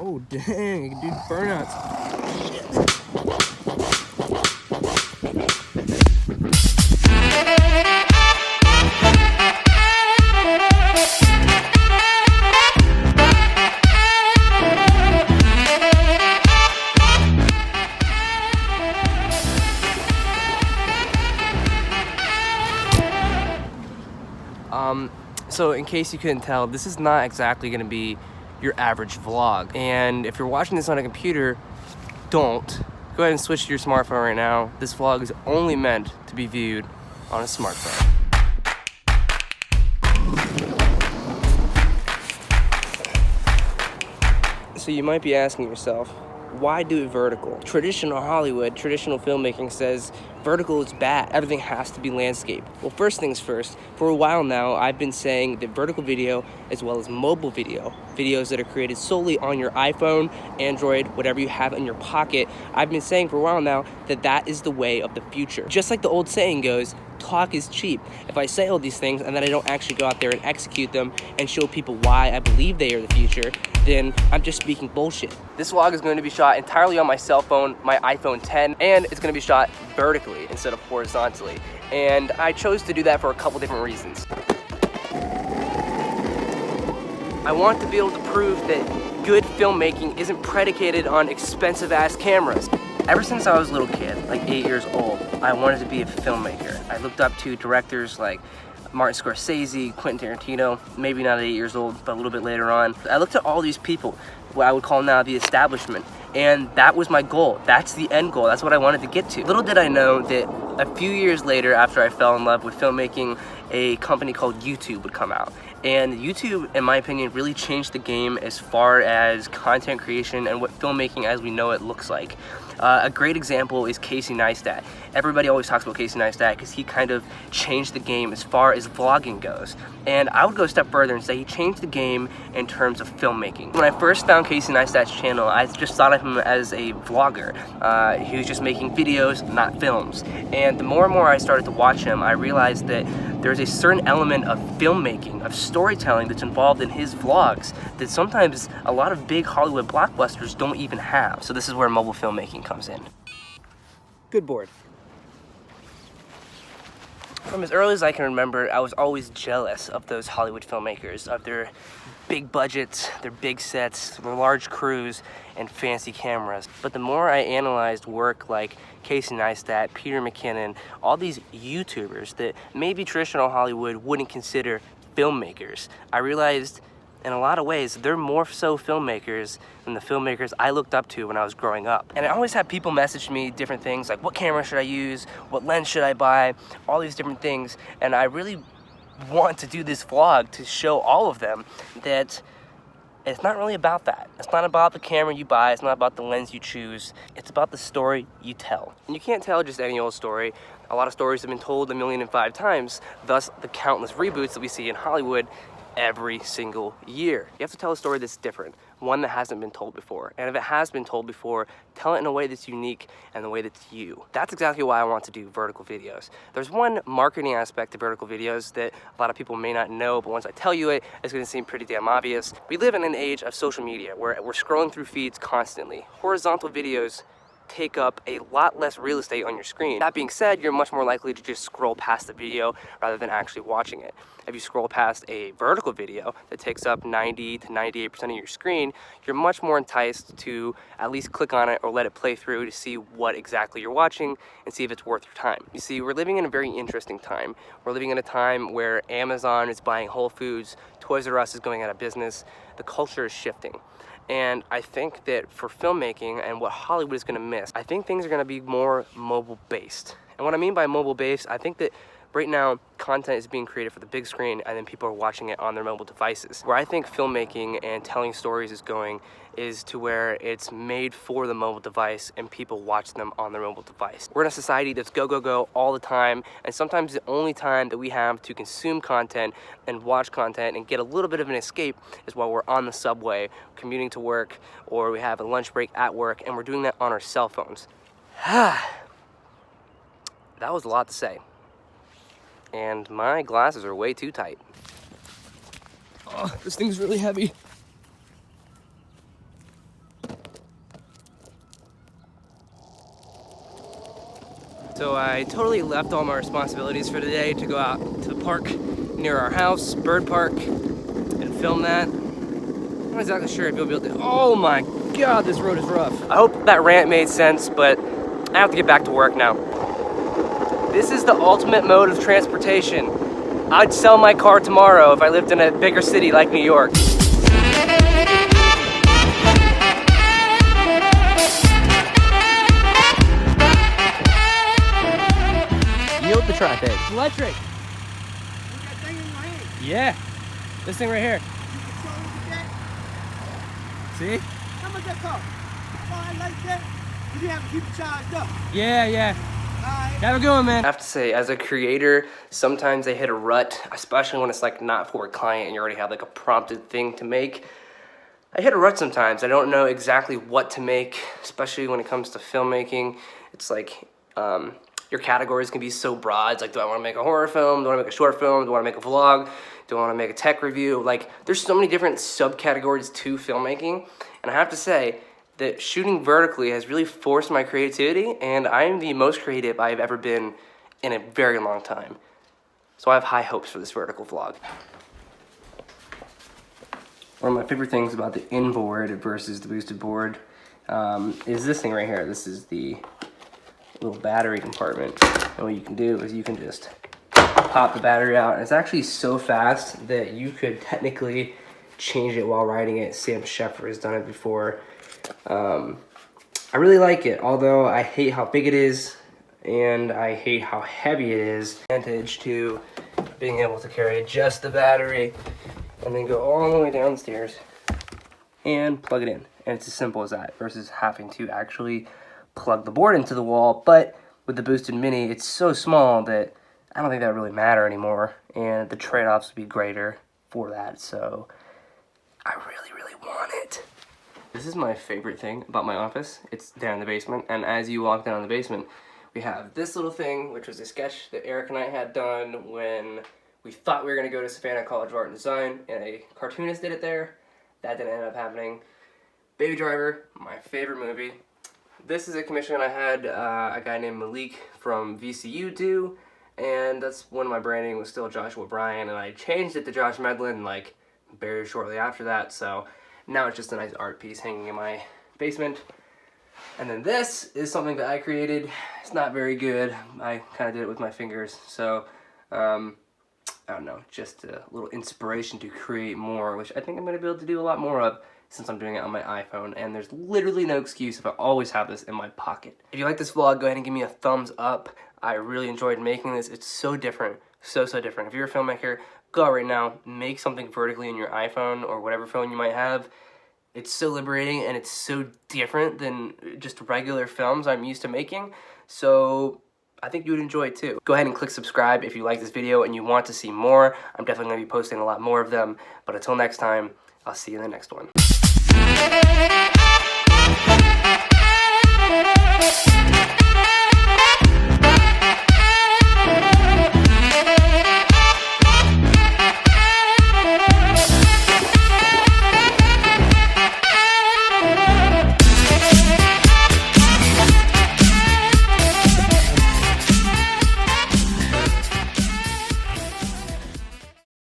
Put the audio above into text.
Oh dang, dude, burnouts. So in case you couldn't tell, this is not exactly going to be your average vlog. And if you're watching this on a computer, don't. Go ahead and switch to your smartphone right now. This vlog is only meant to be viewed on a smartphone. So you might be asking yourself, why do it vertical? Traditional Hollywood, traditional filmmaking says vertical is bad. Everything has to be landscape. Well, first things first, for a while now, I've been saying that vertical video, as well as mobile video, videos that are created solely on your iPhone, Android, whatever you have in your pocket, I've been saying for a while now that that is the way of the future. Just like the old saying goes, talk is cheap. If I say all these things and then I don't actually go out there and execute them and show people why I believe they are the future, then I'm just speaking bullshit. This vlog is going to be shot entirely on my cell phone, my iPhone 10, and it's going to be shot vertically instead of horizontally. And I chose to do that for a couple different reasons. I want to be able to prove that good filmmaking isn't predicated on expensive ass cameras. Ever since I was a little kid, like 8 years old, I wanted to be a filmmaker. I looked up to directors like Martin Scorsese, Quentin Tarantino, maybe not at 8 years old, but a little bit later on. I looked at all these people, what I would call now the establishment, and that was my goal. That's the end goal. That's what I wanted to get to. Little did I know that a few years later, after I fell in love with filmmaking, a company called YouTube would come out. And YouTube, in my opinion, really changed the game as far as content creation and what filmmaking as we know it looks like. A great example is Casey Neistat. Everybody always talks about Casey Neistat because he kind of changed the game as far as vlogging goes. And I would go a step further and say he changed the game in terms of filmmaking. When I first found Casey Neistat's channel, I just thought of him as a vlogger. He was just making videos, not films. And the more and more I started to watch him, I realized that there's a certain element of filmmaking, of storytelling that's involved in his vlogs that sometimes a lot of big Hollywood blockbusters don't even have. So this is where mobile filmmaking comes in. Good board. From as early as I can remember, I was always jealous of those Hollywood filmmakers, of their big budgets, their big sets, their large crews, and fancy cameras. But the more I analyzed work like Casey Neistat, Peter McKinnon, all these YouTubers that maybe traditional Hollywood wouldn't consider filmmakers, I realized in a lot of ways they're more so filmmakers than the filmmakers I looked up to when I was growing up. And I always have people message me different things like, what camera should I use? What lens should I buy? All these different things. And I really want to do this vlog to show all of them that it's not really about that. It's not about the camera you buy. It's not about the lens you choose. It's about the story you tell. And you can't tell just any old story. A lot of stories have been told 1,000,005 times, thus the countless reboots that we see in Hollywood every single year. You have to tell a story that's different, one that hasn't been told before. And if it has been told before, tell it in a way that's unique and the way that's you. That's exactly why I want to do vertical videos. There's one marketing aspect to vertical videos that a lot of people may not know, but once I tell you it, it's gonna seem pretty damn obvious. We live in an age of social media where we're scrolling through feeds constantly. Horizontal videos take up a lot less real estate on your screen. That being said, you're much more likely to just scroll past the video rather than actually watching it. If you scroll past a vertical video that takes up 90 to 98% of your screen, you're much more enticed to at least click on it or let it play through to see what exactly you're watching and see if it's worth your time. You see, we're living in a very interesting time. We're living in a time where Amazon is buying Whole Foods, Toys R Us is going out of business, the culture is shifting. And I think that for filmmaking and what Hollywood is going to miss, I think things are going to be more mobile based. And what I mean by mobile based, I think that right now content is being created for the big screen and then people are watching it on their mobile devices. Where I think filmmaking and telling stories is going is to where it's made for the mobile device and people watch them on their mobile device. We're in a society that's go, go, go all the time, and sometimes the only time that we have to consume content and watch content and get a little bit of an escape is while we're on the subway, commuting to work, or we have a lunch break at work, and we're doing that on our cell phones. That was a lot to say. And my glasses are way too tight. Oh, this thing's really heavy. So I totally left all my responsibilities for today to go out to the park near our house, Bird Park, and film that. I'm not exactly sure if you'll be able to. Oh my God, this road is rough. I hope that rant made sense, but I have to get back to work now. This is the ultimate mode of transportation. I'd sell my car tomorrow if I lived in a bigger city like New York. Yield the traffic. It's electric. Look that thing in your hand. Yeah. This thing right here. You control it with that? See? How much that cost? Oh, I like that. You have to keep it charged up. Yeah. All right. Have a good one, man. I have to say, as a creator, sometimes I hit a rut, especially when it's like not for a client and you already have like a prompted thing to make. I hit a rut sometimes. I don't know exactly what to make, especially when it comes to filmmaking. It's like, your categories can be so broad. It's like, do I want to make a horror film? Do I want to make a short film? Do I want to make a vlog? Do I want to make a tech review? Like, there's so many different subcategories to filmmaking. And I have to say that shooting vertically has really forced my creativity, and I am the most creative I've ever been in a very long time. So I have high hopes for this vertical vlog. One of my favorite things about the inboard versus the boosted board is this thing right here. This is the little battery compartment, and what you can do is you can just pop the battery out, and it's actually so fast that you could technically change it while riding it. Sam Sheffer has done it before. I really like it, although I hate how big it is and I hate how heavy it is. Advantage to being able to carry just the battery and then go all the way downstairs and plug it in, and it's as simple as that versus having to actually plug the board into the wall. But with the Boosted Mini, it's so small that I don't think that really matter anymore, and the trade-offs would be greater for that, so I really want it. This is my favorite thing about my office. It's down in the basement, and as you walk down in the basement, we have this little thing, which was a sketch that Eric and I had done when we thought we were going to go to Savannah College of Art and Design, and a cartoonist did it there. That didn't end up happening. Baby Driver, my favorite movie. This is a commission I had a guy named Malik from VCU do, and that's when my branding was still Joshua Bryan, and I changed it to Josh Medlin like very shortly after that, so now it's just a nice art piece hanging in my basement. And then this is something that I created. It's not very good. I kind of did it with my fingers, so I don't know, just a little inspiration to create more, which I think I'm going to be able to do a lot more of since I'm doing it on my iPhone, and there's literally no excuse if I always have this in my pocket. If you like this vlog, go ahead and give me a thumbs up. I really enjoyed making this. It's so different, so different. If you're a filmmaker, go out right now, make something vertically in your iPhone or whatever phone you might have. It's so liberating, and it's so different than just regular films I'm used to making, so I think you would enjoy it too. Go ahead and click subscribe if you like this video and you want to see more. I'm definitely going to be posting a lot more of them, but until next time, I'll see you in the next one.